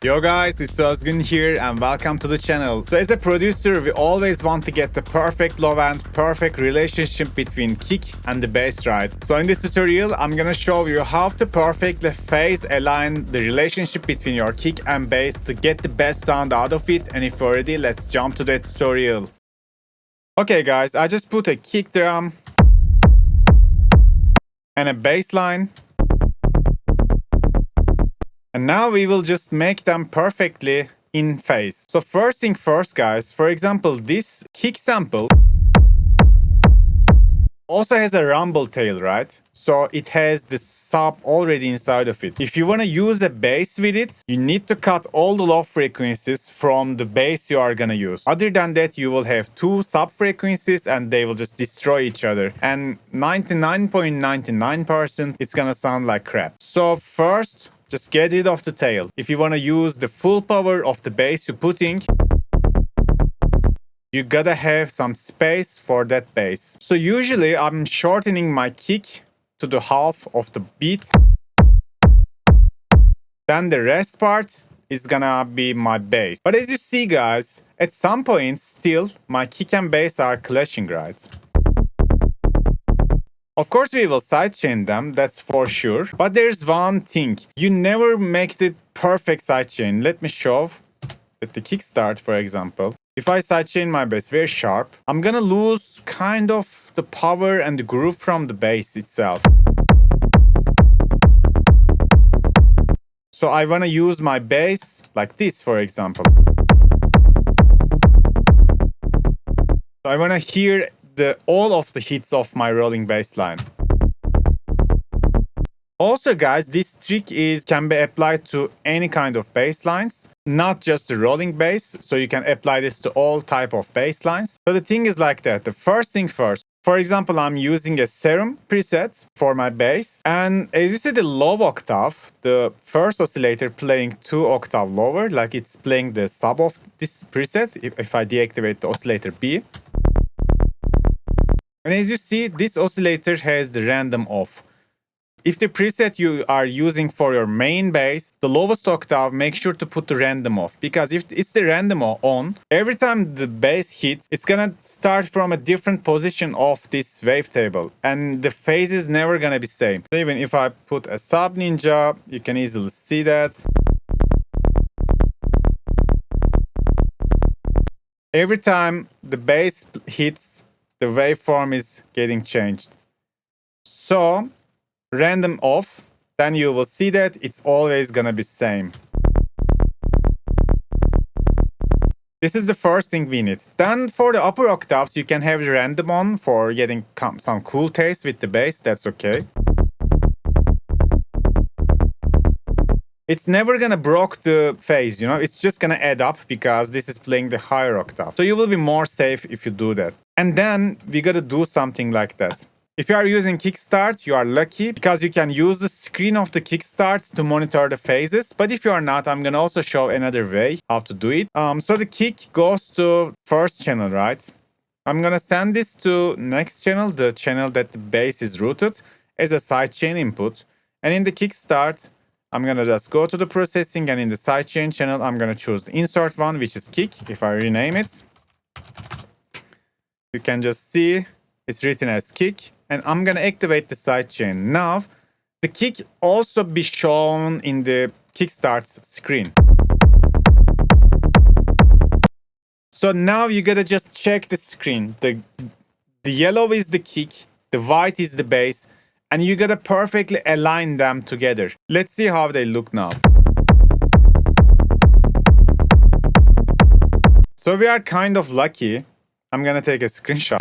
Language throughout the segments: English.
Yo guys, it's Ozgun here and welcome to the channel. So as a producer, we always want to get the perfect low end, perfect relationship between kick and the bass, right? So in this tutorial, I'm gonna show you how to perfectly phase align the relationship between your kick and bass to get the best sound out of it. And if you're ready, let's jump to the tutorial. Okay guys, I just put a kick drum and a bass line. And now we will just make them perfectly in phase. So first thing first, guys, for example, this kick sample also has a rumble tail, right? So it has the sub already inside of it. If you want to use a bass with it, you need to cut all the low frequencies from the bass you are going to use. Other than that, you will have two sub frequencies and they will just destroy each other. And 99.99% it's going to sound like crap. So first, just get rid of the tail. If you want to use the full power of the bass you're putting, you gotta have some space for that bass. So usually I'm shortening my kick to the half of the beat. Then the rest part is gonna be my bass. But as you see guys, at some point still my kick and bass are clashing, right? Of course, we will sidechain them, that's for sure. But there's one thing. You never make the perfect sidechain. Let me show at the kickstart, for example. If I sidechain my bass very sharp, I'm gonna lose kind of the power and the groove from the bass itself. So I wanna use my bass like this, for example. So I wanna hear all of the hits of my rolling bass line. Also guys, this trick can be applied to any kind of bass lines, not just the rolling bass. So you can apply this to all type of bass lines. So the thing is like that. The first thing first. For example, I'm using a Serum preset for my bass. And as you see the low octave, the first oscillator playing 2 octave lower, like it's playing the sub of this preset if I deactivate the oscillator B. And as you see, this oscillator has the random off. If the preset you are using for your main bass, the lowest octave, make sure to put the random off. Because if it's the random on, every time the bass hits, it's gonna start from a different position of this wavetable. And the phase is never gonna be same. So even if I put a sub ninja, you can easily see that. Every time the bass hits, the waveform is getting changed. So random off, then you will see that it's always gonna be same. This is the first thing we need. Then for the upper octaves, you can have the random on for getting some cool taste with the bass. That's okay. It's never gonna break the phase, you know, it's just gonna add up because this is playing the higher octave. So you will be more safe if you do that. And then we gotta do something like that. If you are using Kickstart, you are lucky because you can use the screen of the Kickstart to monitor the phases. But if you are not, I'm gonna also show another way how to do it. So the kick goes to first channel, right? I'm gonna send this to next channel, the channel that the bass is routed, as a sidechain input. And in the Kickstart, I'm gonna just go to the processing, and in the sidechain channel, I'm gonna choose the insert one, which is kick. If I rename it, you can just see it's written as kick, and I'm gonna activate the sidechain. Now, the kick also be shown in the Kickstart screen. So now you gotta just check the screen. The yellow is the kick, the white is the bass, and you gotta perfectly align them together. Let's see how they look now. So we are kind of lucky. I'm gonna take a screenshot.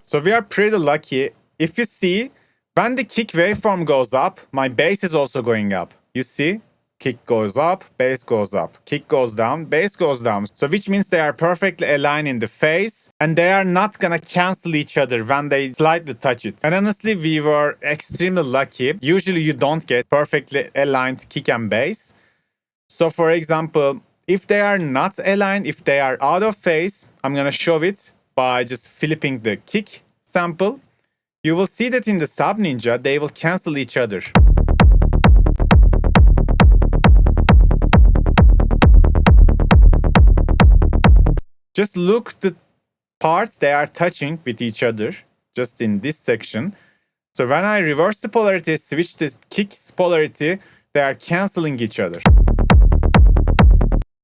So we are pretty lucky. If you see, when the kick waveform goes up, my bass is also going up. You see? Kick goes up, bass goes up. Kick goes down, bass goes down. So which means they are perfectly aligned in the phase and they are not gonna cancel each other when they slightly touch it. And honestly, we were extremely lucky. Usually you don't get perfectly aligned kick and bass. So for example, if they are not aligned, if they are out of phase, I'm gonna show it by just flipping the kick sample. You will see that in the sub ninja, they will cancel each other. Just look the parts they are touching with each other, just in this section. So when I reverse the polarity, switch the kick's polarity, they are canceling each other.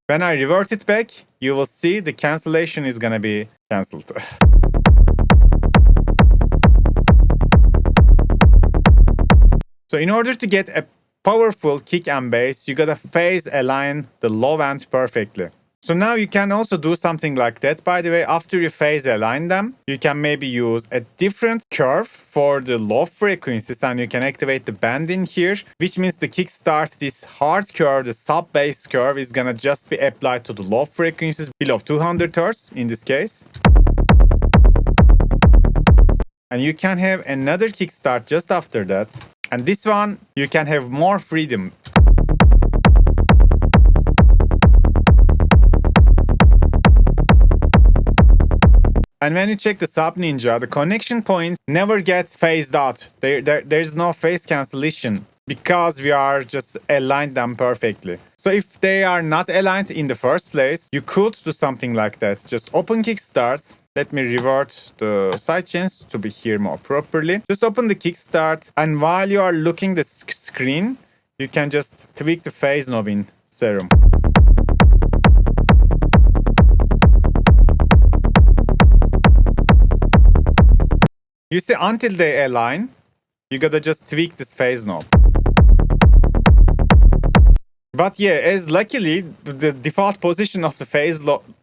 When I revert it back, you will see the cancellation is gonna be cancelled. So in order to get a powerful kick and bass, you gotta phase align the low end perfectly. So now you can also do something like that. By the way, after you phase align them, you can maybe use a different curve for the low frequencies, and you can activate the band in here, which means the kickstart, this hard curve, the sub bass curve is gonna just be applied to the low frequencies below 200 Hz in this case. And you can have another kickstart just after that. And this one, you can have more freedom. And when you check the Sub Ninja, the connection points never get phased out. There's no phase cancellation because we are just aligned them perfectly. So if they are not aligned in the first place, you could do something like that. Just open kickstart. Let me revert the sidechains to be here more properly. Just open the kickstart, and while you are looking the screen, you can just tweak the phase knob in Serum. You see, until they align, you gotta just tweak this phase knob. But yeah, as luckily, the default position of the phase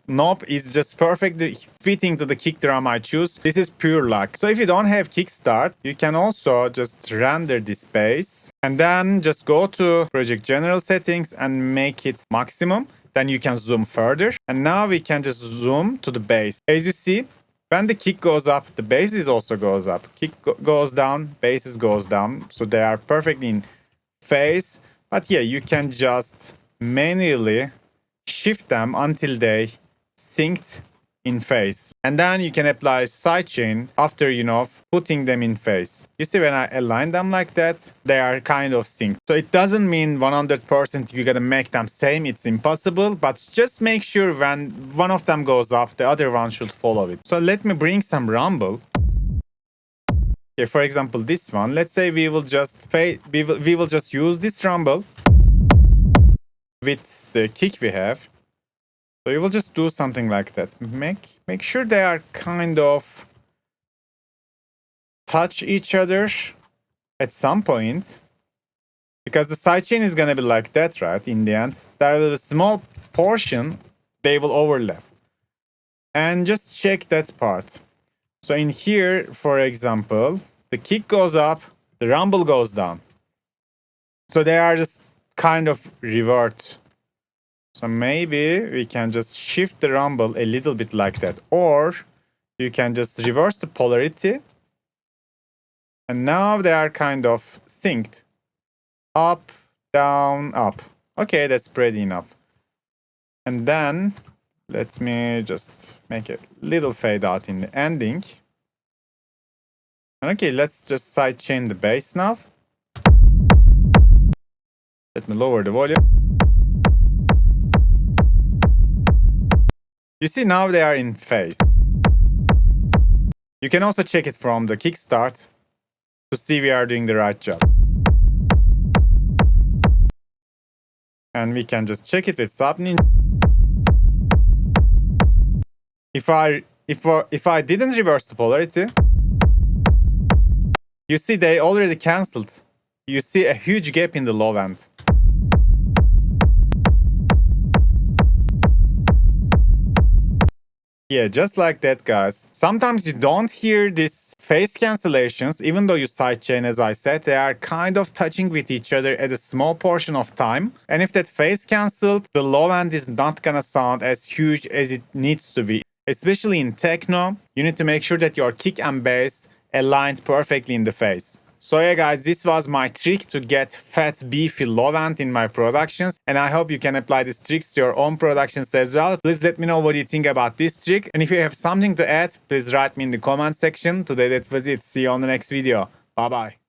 knob is just perfectly fitting to the kick drum I choose. This is pure luck. So if you don't have kickstart, you can also just render this bass and then just go to project general settings and make it maximum. Then you can zoom further. And now we can just zoom to the bass. As you see, when the kick goes up, the bass also goes up. Kick goes down, bass goes down. So they are perfectly in phase. But yeah, you can just manually shift them until they synced in phase. And then you can apply sidechain after, putting them in phase. You see, when I align them like that, they are kind of synced. So it doesn't mean 100% you gotta make them same. It's impossible. But just make sure when one of them goes up, the other one should follow it. So let me bring some rumble. Okay, for example, this one. Let's say we will just use this rumble with the kick we have. So you will just do something like that. Make sure they are kind of touch each other at some point, because the sidechain is gonna be like that, right? In the end, there is a small portion they will overlap, and just check that part. So in here, for example, the kick goes up, the rumble goes down. So they are just kind of revert. So maybe we can just shift the rumble a little bit like that. Or you can just reverse the polarity. And now they are kind of synced. Up, down, up. Okay, that's pretty enough. And then let me just make a little fade out in the ending. Okay, let's just sidechain the bass now. Let me lower the volume. You see, now they are in phase. You can also check it from the kickstart to see we are doing the right job. And we can just check it with Sub Ninja. If I didn't reverse the polarity, you see they already cancelled. You see a huge gap in the low end. Yeah, just like that, guys. Sometimes you don't hear these phase cancellations, even though you sidechain, as I said, they are kind of touching with each other at a small portion of time. And if that phase cancelled, the low end is not gonna sound as huge as it needs to be. Especially in techno, you need to make sure that your kick and bass aligned perfectly in the phase. So yeah, guys, this was my trick to get fat, beefy low end in my productions, and I hope you can apply these tricks to your own productions as well. Please let me know what you think about this trick, and if you have something to add, please write me in the comment section. Today that was it. See you on the next video. Bye bye.